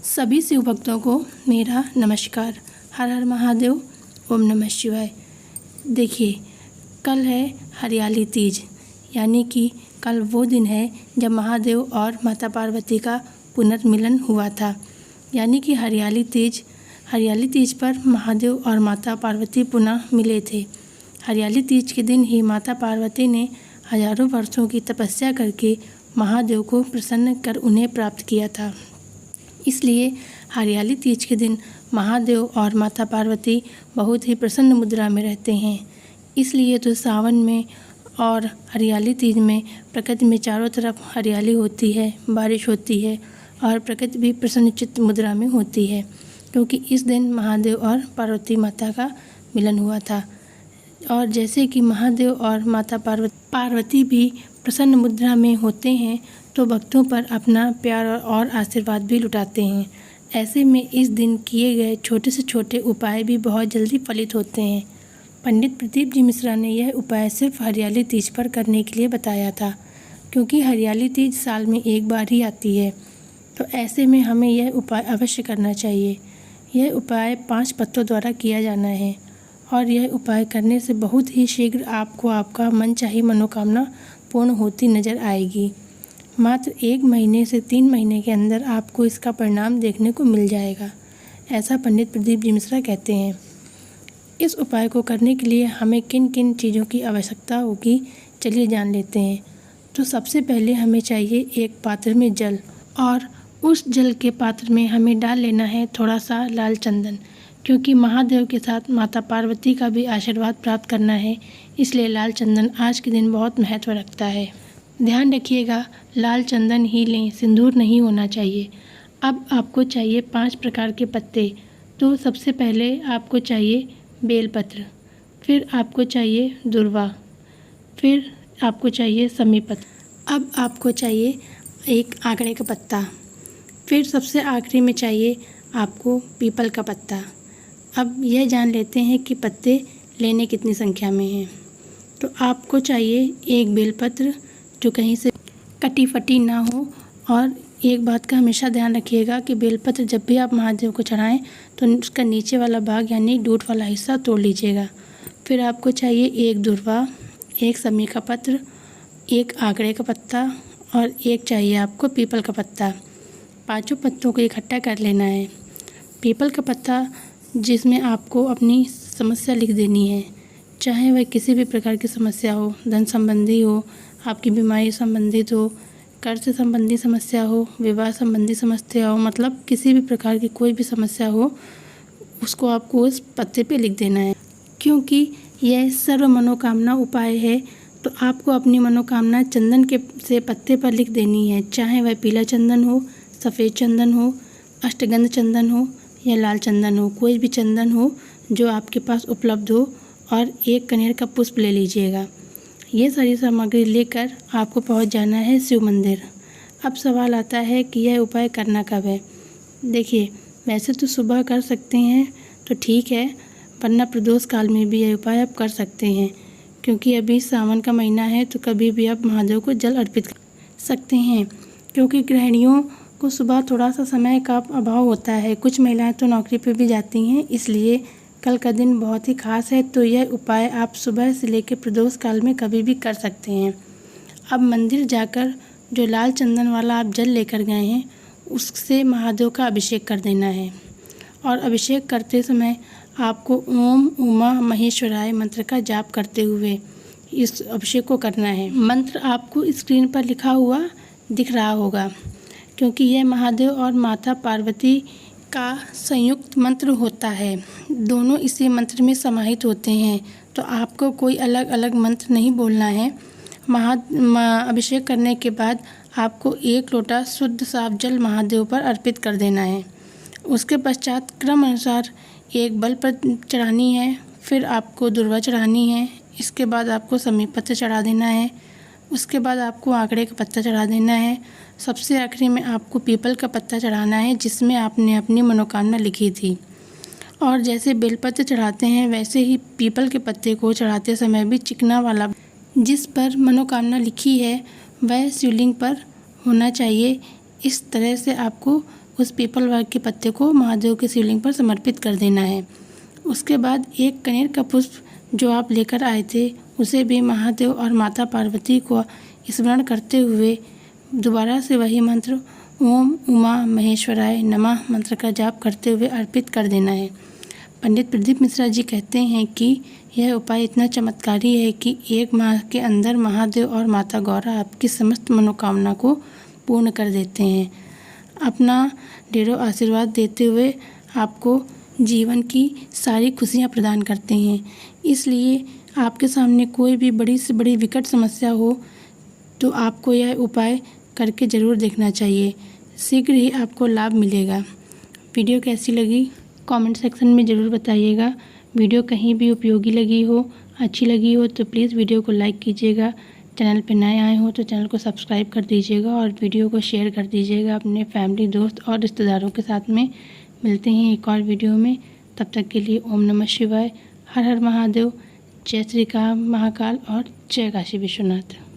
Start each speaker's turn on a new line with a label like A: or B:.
A: सभी शिव भक्तों को मेरा नमस्कार। हर हर महादेव, ओम नमः शिवाय। देखिए, कल है हरियाली तीज, यानी कि कल वो दिन है जब महादेव और माता पार्वती का पुनर्मिलन हुआ था। यानी कि हरियाली तीज पर महादेव और माता पार्वती पुनः मिले थे। हरियाली तीज के दिन ही माता पार्वती ने हजारों वर्षों की तपस्या करके महादेव को प्रसन्न कर उन्हें प्राप्त किया था। इसलिए हरियाली तीज के दिन महादेव और माता पार्वती बहुत ही प्रसन्न मुद्रा में रहते हैं। इसलिए तो सावन में और हरियाली तीज में प्रकृति में चारों तरफ हरियाली होती है, बारिश होती है और प्रकृति भी प्रसन्नचित्त मुद्रा में होती है, क्योंकि इस दिन महादेव और पार्वती माता का मिलन हुआ था। और जैसे कि महादेव और माता पार्वती भी प्रसन्न मुद्रा में होते हैं, तो भक्तों पर अपना प्यार और आशीर्वाद भी लुटाते हैं। ऐसे में इस दिन किए गए छोटे से छोटे उपाय भी बहुत जल्दी फलित होते हैं। पंडित प्रदीप जी मिश्रा ने यह उपाय सिर्फ हरियाली तीज पर करने के लिए बताया था, क्योंकि हरियाली तीज साल में एक बार ही आती है। तो ऐसे में हमें यह उपाय अवश्य करना चाहिए। यह उपाय 5 पत्तों द्वारा किया जाना है और यह उपाय करने से बहुत ही शीघ्र आपको आपका मनचाही मनोकामना पूर्ण होती नजर आएगी। मात्र 1 महीने से 3 महीने के अंदर आपको इसका परिणाम देखने को मिल जाएगा, ऐसा पंडित प्रदीप जी मिश्रा कहते हैं। इस उपाय को करने के लिए हमें किन किन चीज़ों की आवश्यकता होगी, चलिए जान लेते हैं। तो सबसे पहले हमें चाहिए एक पात्र में जल, और उस जल के पात्र में हमें डाल लेना है थोड़ा सा लाल चंदन, क्योंकि महादेव के साथ माता पार्वती का भी आशीर्वाद प्राप्त करना है। इसलिए लाल चंदन आज के दिन बहुत महत्व रखता है। ध्यान रखिएगा, लाल चंदन ही लें, सिंदूर नहीं होना चाहिए। अब आपको चाहिए 5 प्रकार के पत्ते। तो सबसे पहले आपको चाहिए बेलपत्र, फिर आपको चाहिए दुर्वा, फिर आपको चाहिए समीपत्र, अब आपको चाहिए एक आंकड़े का पत्ता, फिर सबसे आखिरी में चाहिए आपको पीपल का पत्ता। अब यह जान लेते हैं कि पत्ते लेने कितनी संख्या में हैं। तो आपको चाहिए एक बेलपत्र जो कहीं से कटी फटी ना हो। और एक बात का हमेशा ध्यान रखिएगा कि बेलपत्र जब भी आप महादेव को चढ़ाएं तो उसका नीचे वाला भाग यानी डूट वाला हिस्सा तोड़ लीजिएगा। फिर आपको चाहिए एक दुर्वा, एक समी का पत्र, एक आंकड़े का पत्ता और एक चाहिए आपको पीपल का पत्ता। 5 पत्तों को इकट्ठा कर लेना है। पीपल का पत्ता जिसमें आपको अपनी समस्या लिख देनी है, चाहे वह किसी भी प्रकार की समस्या हो, धन संबंधी हो, आपकी बीमारी संबंधित हो, कर्ज से संबंधी समस्या हो, विवाह संबंधी समस्या हो, मतलब किसी भी प्रकार की कोई भी समस्या हो, उसको आपको उस पत्ते पे लिख देना है। क्योंकि यह सर्व मनोकामना उपाय है, तो आपको अपनी मनोकामना चंदन के से पत्ते पर लिख देनी है, चाहे वह पीला चंदन हो, सफ़ेद चंदन हो, अष्टगंध चंदन हो या लाल चंदन हो, कोई भी चंदन हो जो आपके पास उपलब्ध हो। और एक कनेर का पुष्प ले लीजिएगा। ये सारी सामग्री लेकर आपको पहुंच जाना है शिव मंदिर। अब सवाल आता है कि यह उपाय करना कब है। देखिए, वैसे तो सुबह कर सकते हैं तो ठीक है, वरना प्रदोष काल में भी यह उपाय आप कर सकते हैं, क्योंकि अभी सावन का महीना है, तो कभी भी आप महादेव को जल अर्पित कर सकते हैं। क्योंकि गृहिणियों को सुबह थोड़ा सा समय का अभाव होता है, कुछ महिलाएं तो नौकरी पर भी जाती हैं, इसलिए कल का दिन बहुत ही खास है। तो यह उपाय आप सुबह से लेकर प्रदोष काल में कभी भी कर सकते हैं। अब मंदिर जाकर जो लाल चंदन वाला आप जल लेकर गए हैं, उससे महादेव का अभिषेक कर देना है। और अभिषेक करते समय आपको ओम उमा महेश्वराय मंत्र का जाप करते हुए इस अभिषेक को करना है। मंत्र आपको स्क्रीन पर लिखा हुआ दिख रहा होगा, क्योंकि यह महादेव और माता पार्वती का संयुक्त मंत्र होता है। दोनों इसी मंत्र में समाहित होते हैं, तो आपको कोई अलग अलग मंत्र नहीं बोलना है। अभिषेक करने के बाद आपको 1 लोटा शुद्ध साफ जल महादेव पर अर्पित कर देना है। उसके पश्चात क्रम अनुसार एक बल पर चढ़ानी है, फिर आपको दुर्वा चढ़ानी है, इसके बाद आपको समीपत्र चढ़ा देना है, उसके बाद आपको आंकड़े का पत्ता चढ़ा देना है, सबसे आखिरी में आपको पीपल का पत्ता चढ़ाना है जिसमें आपने अपनी मनोकामना लिखी थी। और जैसे बेलपत्र चढ़ाते हैं, वैसे ही पीपल के पत्ते को चढ़ाते समय भी चिकना वाला जिस पर मनोकामना लिखी है वह शिवलिंग पर होना चाहिए। इस तरह से आपको उस पीपल वृक्ष के पत्ते को महादेव के शिवलिंग पर समर्पित कर देना है। उसके बाद एक कनेर का पुष्प जो आप लेकर आए थे उसे भी महादेव और माता पार्वती को स्मरण करते हुए दोबारा से वही मंत्र ओम उमा महेश्वराय नमः मंत्र का जाप करते हुए अर्पित कर देना है। पंडित प्रदीप मिश्रा जी कहते हैं कि यह उपाय इतना चमत्कारी है कि 1 माह के अंदर महादेव और माता गौरा आपकी समस्त मनोकामना को पूर्ण कर देते हैं। अपना ढेरों आशीर्वाद देते हुए आपको जीवन की सारी खुशियाँ प्रदान करते हैं। इसलिए आपके सामने कोई भी बड़ी से बड़ी विकट समस्या हो तो आपको यह उपाय करके ज़रूर देखना चाहिए। शीघ्र ही आपको लाभ मिलेगा। वीडियो कैसी लगी कमेंट सेक्शन में ज़रूर बताइएगा। वीडियो कहीं भी उपयोगी लगी हो, अच्छी लगी हो तो प्लीज़ वीडियो को लाइक कीजिएगा। चैनल पर नए आए हो तो चैनल को सब्सक्राइब कर दीजिएगा और वीडियो को शेयर कर दीजिएगा अपने फैमिली, दोस्त और रिश्तेदारों के साथ में। मिलते हैं एक और वीडियो में, तब तक के लिए ओम नमः शिवाय, हर हर महादेव, जय श्री राम महाकाल और जय काशी विश्वनाथ।